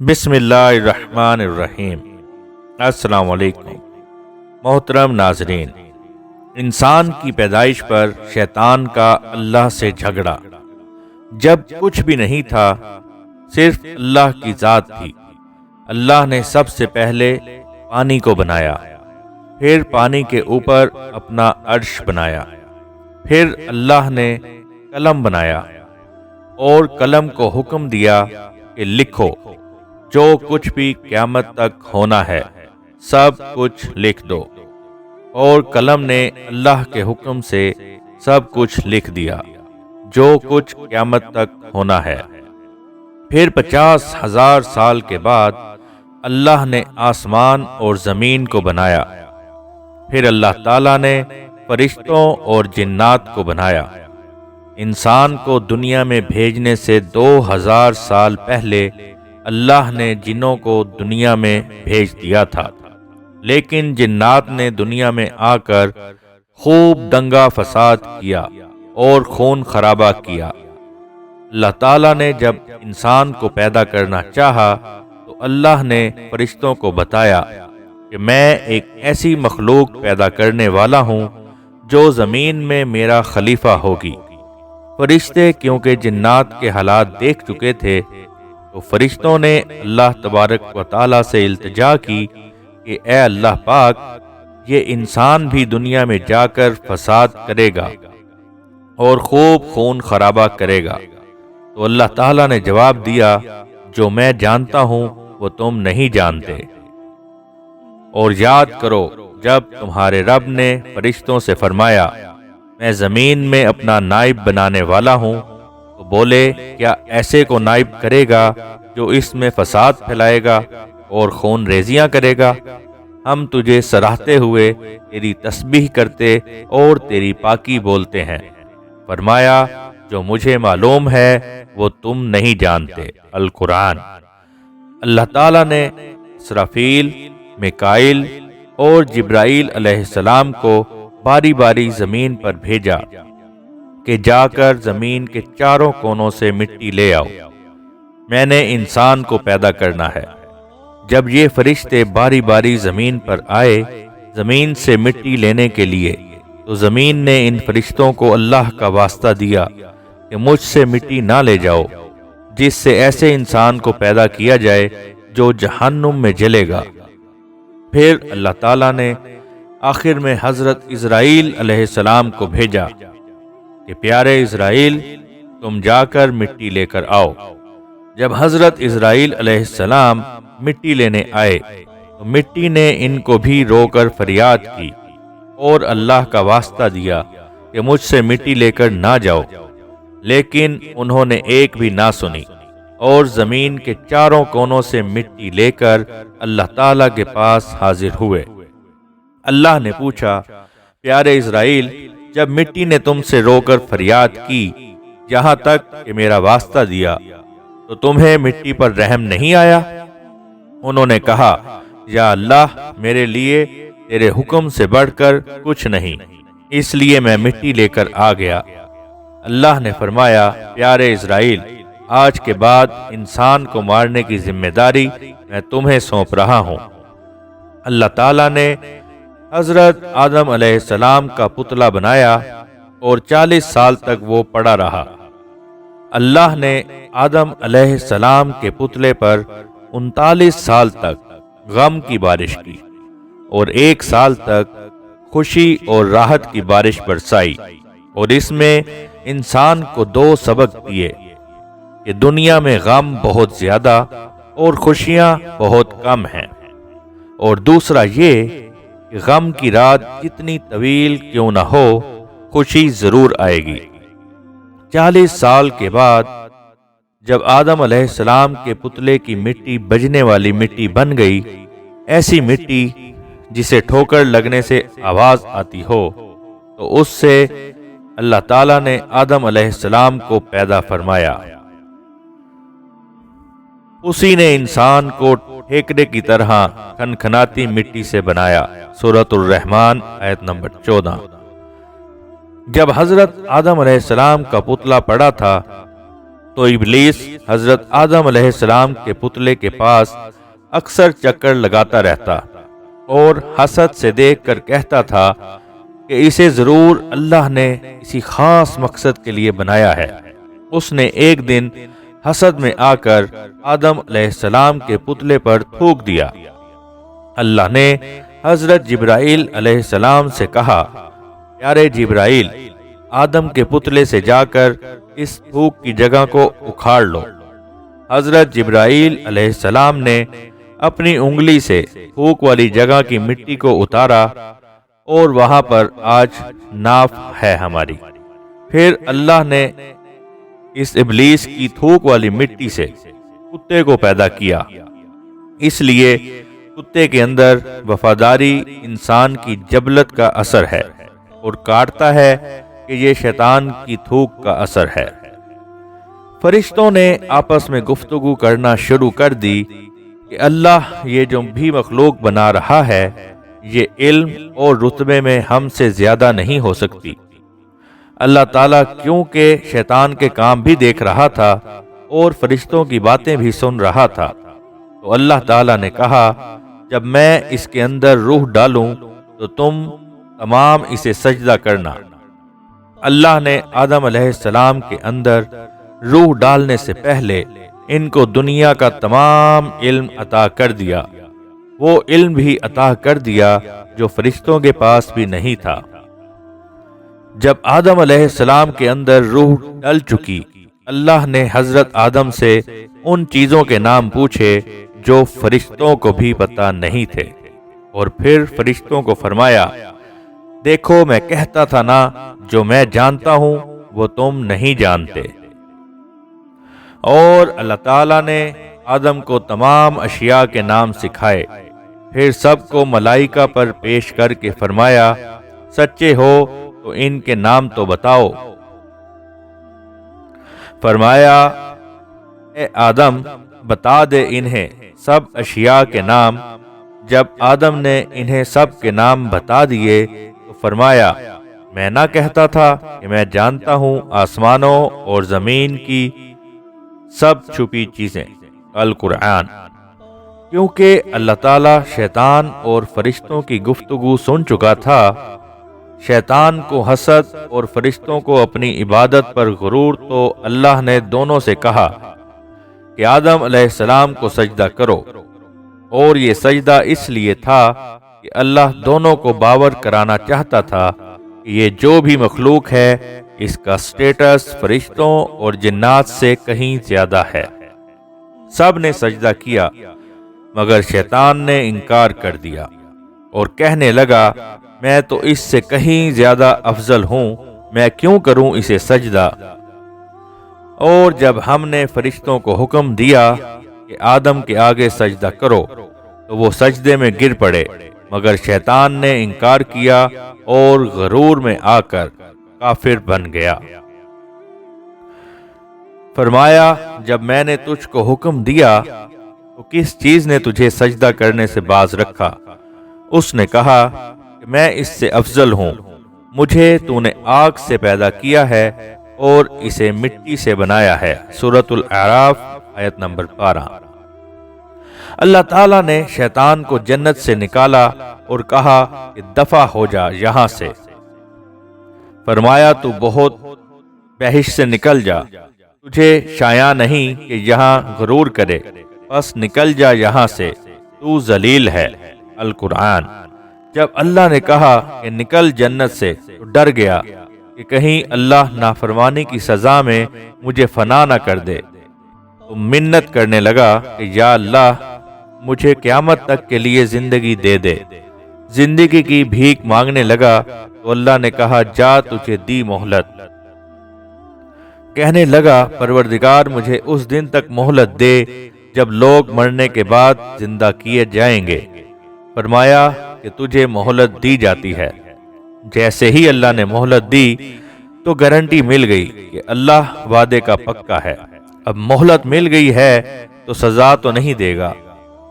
بسم اللہ الرحمن الرحیم۔ السلام علیکم محترم ناظرین، انسان کی پیدائش پر شیطان کا اللہ سے جھگڑا۔ جب کچھ بھی نہیں تھا، صرف اللہ کی ذات تھی۔ اللہ نے سب سے پہلے پانی کو بنایا، پھر پانی کے اوپر اپنا عرش بنایا۔ پھر اللہ نے قلم بنایا اور قلم کو حکم دیا کہ لکھو، جو کچھ بھی قیامت تک ہونا ہے سب کچھ لکھ دو، اور قلم نے اللہ کے حکم سے سب کچھ لکھ دیا جو کچھ قیامت تک ہونا ہے۔ پھر 50,000 سال کے بعد اللہ نے آسمان اور زمین کو بنایا۔ پھر اللہ تعالیٰ نے فرشتوں اور جنات کو بنایا۔ انسان کو دنیا میں بھیجنے سے 2000 سال پہلے اللہ نے جنوں کو دنیا میں بھیج دیا تھا، لیکن جنات نے دنیا میں آ کر خوب دنگا فساد کیا اور خون خرابہ کیا۔ اللہ تعالیٰ نے جب انسان کو پیدا کرنا چاہا تو اللہ نے فرشتوں کو بتایا کہ میں ایک ایسی مخلوق پیدا کرنے والا ہوں جو زمین میں میرا خلیفہ ہوگی۔ فرشتے کیونکہ جنات کے حالات دیکھ چکے تھے تو فرشتوں نے اللہ تبارک و تعالیٰ سے التجا کی کہ اے اللہ پاک، یہ انسان بھی دنیا میں جا کر فساد کرے گا اور خوب خون خرابہ کرے گا۔ تو اللہ تعالیٰ نے جواب دیا، جو میں جانتا ہوں وہ تم نہیں جانتے۔ اور یاد کرو جب تمہارے رب نے فرشتوں سے فرمایا، میں زمین میں اپنا نائب بنانے والا ہوں، تو بولے کیا ایسے کو نائب کرے گا جو اس میں فساد پھیلائے گا اور خون ریزیاں کرے گا؟ ہم تجھے سراہتے ہوئے تیری تسبیح کرتے اور تیری پاکی بولتے ہیں۔ فرمایا، جو مجھے معلوم ہے وہ تم نہیں جانتے۔ القرآن۔ اللہ تعالیٰ نے اسرافیل، میکائیل اور جبرائیل علیہ السلام کو باری باری زمین پر بھیجا کہ جا کر زمین کے چاروں کونوں سے مٹی لے آؤ، میں نے انسان کو پیدا کرنا ہے۔ جب یہ فرشتے باری باری زمین پر آئے زمین سے مٹی لینے کے لیے، تو زمین نے ان فرشتوں کو اللہ کا واسطہ دیا کہ مجھ سے مٹی نہ لے جاؤ، جس سے ایسے انسان کو پیدا کیا جائے جو جہنم میں جلے گا۔ پھر اللہ تعالیٰ نے آخر میں حضرت اسرائیل علیہ السلام کو بھیجا کہ پیارے اسرائیل، تم جا کر مٹی لے کر آؤ۔ جب حضرت اسرائیل علیہ السلام مٹی لینے آئے تو مٹی نے ان کو بھی رو کر فریاد کی اور اللہ کا واسطہ دیا کہ مجھ سے مٹی لے کر نہ جاؤ، لیکن انہوں نے ایک بھی نہ سنی اور زمین کے چاروں کونوں سے مٹی لے کر اللہ تعالیٰ کے پاس حاضر ہوئے۔ اللہ نے پوچھا، پیارے اسرائیل، جب مٹی نے تم سے رو کر فریاد کی یہاں تک کہ میرا واسطہ دیا تو تمہیں مٹی پر رحم نہیں آیا؟ انہوں نے کہا، یا اللہ، میرے لیے تیرے حکم سے بڑھ کر کچھ نہیں، اس لیے میں مٹی لے کر آ گیا۔ اللہ نے فرمایا، پیارے اسرائیل، آج کے بعد انسان کو مارنے کی ذمہ داری میں تمہیں سونپ رہا ہوں۔ اللہ تعالیٰ نے حضرت آدم علیہ السلام کا پتلا بنایا اور 40 سال تک وہ پڑا رہا۔ اللہ نے آدم علیہ السلام کے پتلے پر 39 سال تک غم کی بارش کی اور 1 سال تک خوشی اور راحت کی بارش برسائی، اور اس میں انسان کو 2 سبق دیے کہ دنیا میں غم بہت زیادہ اور خوشیاں بہت کم ہیں، اور دوسرا یہ کہ غم کی رات جتنی طویل کیوں نہ ہو، خوشی ضرور آئے گی۔ 40 سال کے بعد جب آدم علیہ السلام کے پتلے کی مٹی بجنے والی مٹی بن گئی، ایسی مٹی جسے ٹھوکر لگنے سے آواز آتی ہو، تو اس سے اللہ تعالیٰ نے آدم علیہ السلام کو پیدا فرمایا۔ اسی نے انسان کو ٹھیکرے کی طرح کھنکھناتی مٹی سے بنایا۔ سورۃ الرحمن آیت نمبر 14۔ جب حضرت آدم علیہ السلام کا پتلا پڑا تھا تو ابلیس حضرت آدم علیہ السلام کے پتلے کے پاس اکثر چکر لگاتا رہتا اور حسد سے دیکھ کر کہتا تھا کہ اسے ضرور اللہ نے کسی خاص مقصد کے لیے بنایا ہے۔ اس نے ایک دن حسد میں آ کر آدم علیہ السلام کے پتلے پر تھوک دیا۔ اللہ نے حضرت جبرائیل علیہ السلام سے کہا، پیارے جبرائیل، آدم کے پتلے سے جا کر اس تھوک کی جگہ کو اکھاڑ لو۔ حضرت جبرائیل علیہ السلام نے اپنی انگلی سے تھوک والی جگہ کی مٹی کو اتارا اور وہاں پر آج ناف ہے ہماری۔ پھر اللہ نے اس ابلیس کی تھوک والی مٹی سے کتے کو پیدا کیا، اس لیے کتے کے اندر وفاداری انسان کی جبلت کا اثر ہے اور کاٹتا ہے کہ یہ شیطان کی تھوک کا اثر ہے۔ فرشتوں نے آپس میں گفتگو کرنا شروع کر دی کہ اللہ یہ جو بھی مخلوق بنا رہا ہے یہ علم اور رتبے میں ہم سے زیادہ نہیں ہو سکتی۔ اللہ تعالیٰ کیونکہ شیطان کے کام بھی دیکھ رہا تھا اور فرشتوں کی باتیں بھی سن رہا تھا، تو اللہ تعالیٰ نے کہا، جب میں اس کے اندر روح ڈالوں تو تم تمام اسے سجدہ کرنا۔ اللہ نے آدم علیہ السلام کے اندر روح ڈالنے سے پہلے ان کو دنیا کا تمام علم عطا کر دیا، وہ علم بھی عطا کر دیا جو فرشتوں کے پاس بھی نہیں تھا۔ جب آدم علیہ السلام کے اندر روح ڈل چکی، اللہ نے حضرت آدم سے ان چیزوں کے نام پوچھے جو فرشتوں کو بھی پتہ نہیں تھے، اور پھر فرشتوں کو فرمایا، دیکھو میں کہتا تھا نا، جو میں جانتا ہوں وہ تم نہیں جانتے۔ اور اللہ تعالیٰ نے آدم کو تمام اشیاء کے نام سکھائے، پھر سب کو ملائکہ پر پیش کر کے فرمایا، سچے ہو تو ان کے نام تو بتاؤ۔ فرمایا، اے آدم بتا دے انہیں سب اشیاء کے نام۔ جب آدم نے انہیں سب کے نام بتا دیے تو فرمایا، میں نہ کہتا تھا کہ میں جانتا ہوں آسمانوں اور زمین کی سب چھپی چیزیں، القرآن۔ کیونکہ اللہ تعالیٰ شیطان اور فرشتوں کی گفتگو سن چکا تھا، شیطان کو حسد اور فرشتوں کو اپنی عبادت پر غرور، تو اللہ نے دونوں سے کہا کہ آدم علیہ السلام کو سجدہ کرو، اور یہ سجدہ اس لیے تھا کہ اللہ دونوں کو باور کرانا چاہتا تھا کہ یہ جو بھی مخلوق ہے اس کا سٹیٹس فرشتوں اور جنات سے کہیں زیادہ ہے۔ سب نے سجدہ کیا مگر شیطان نے انکار کر دیا اور کہنے لگا، میں تو اس سے کہیں زیادہ افضل ہوں، میں کیوں کروں اسے سجدہ؟ اور جب ہم نے فرشتوں کو حکم دیا کہ آدم کے آگے سجدہ کرو تو وہ سجدے میں گر پڑے، مگر شیطان نے انکار کیا اور غرور میں آ کر کافر بن گیا۔ فرمایا، جب میں نے تجھ کو حکم دیا تو کس چیز نے تجھے سجدہ کرنے سے باز رکھا؟ اس نے کہا کہ میں اس سے افضل ہوں، مجھے تو نے آگ سے پیدا کیا ہے اور اسے مٹی سے بنایا ہے۔ سورۃ الاعراف آیت نمبر 12۔ اللہ تعالیٰ نے شیطان کو جنت سے نکالا اور کہا کہ دفع ہو جا یہاں سے۔ فرمایا، تو بہت بہش سے نکل جا، تجھے شایع نہیں کہ یہاں غرور کرے، بس نکل جا یہاں سے، تو ذلیل ہے، القرآن۔ جب اللہ نے کہا کہ نکل جنت سے تو ڈر گیا کہ کہیں اللہ نافرمانی کی سزا میں مجھے فنا نہ کر دے، تو منت کرنے لگا کہ یا اللہ مجھے قیامت تک کے لیے زندگی دے دے۔ زندگی کی بھیک مانگنے لگا تو اللہ نے کہا، جا تجھے دی مہلت۔ کہنے لگا، پروردگار مجھے اس دن تک مہلت دے جب لوگ مرنے کے بعد زندہ کیے جائیں گے۔ فرمایا کہ تجھے مہلت دی جاتی ہے۔ جیسے ہی اللہ نے مہلت دی تو گارنٹی مل گئی کہ اللہ وعدے کا پکا ہے، اب مہلت مل گئی ہے تو سزا تو نہیں دے گا۔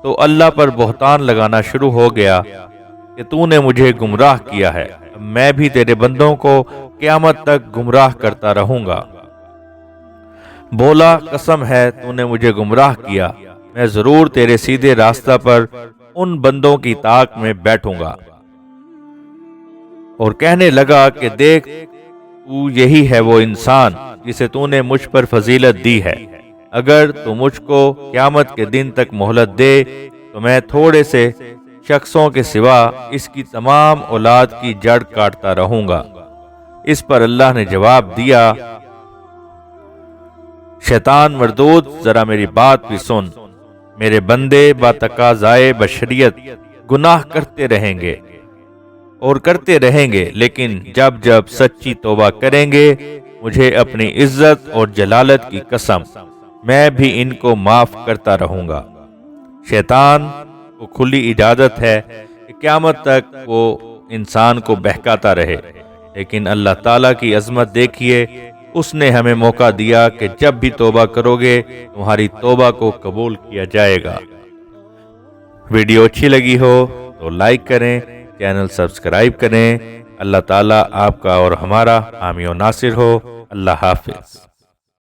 تو اللہ پر بہتان لگانا شروع ہو گیا کہ تو نے مجھے گمراہ کیا ہے، اب میں بھی تیرے بندوں کو قیامت تک گمراہ کرتا رہوں گا۔ بولا قسم ہے تو نے مجھے گمراہ کیا، میں ضرور تیرے سیدھے راستہ پر ان بندوں کی طاق میں بیٹھوں گا۔ اور کہنے لگا کہ دیکھ تو یہی ہے وہ انسان جسے تو نے مجھ پر فضیلت دی ہے، اگر تو مجھ کو قیامت کے دن تک مہلت دے تو میں تھوڑے سے شخصوں کے سوا اس کی تمام اولاد کی جڑ کاٹتا رہوں گا۔ اس پر اللہ نے جواب دیا، شیطان مردود، ذرا میری بات بھی سن، میرے بندے با تقاضائے بشریت گناہ کرتے رہیں گے اور کرتے رہیں گے، لیکن جب جب سچی توبہ کریں گے، مجھے اپنی عزت اور جلالت کی قسم، میں بھی ان کو معاف کرتا رہوں گا۔ شیطان کو کھلی اجازت ہے کہ قیامت تک وہ انسان کو بہکاتا رہے، لیکن اللہ تعالیٰ کی عظمت دیکھیے، اس نے ہمیں موقع دیا کہ جب بھی توبہ کرو گے تمہاری توبہ کو قبول کیا جائے گا۔ ویڈیو اچھی لگی ہو تو لائک کریں، چینل سبسکرائب کریں۔ اللہ تعالیٰ آپ کا اور ہمارا حامی و ناصر ہو۔ اللہ حافظ۔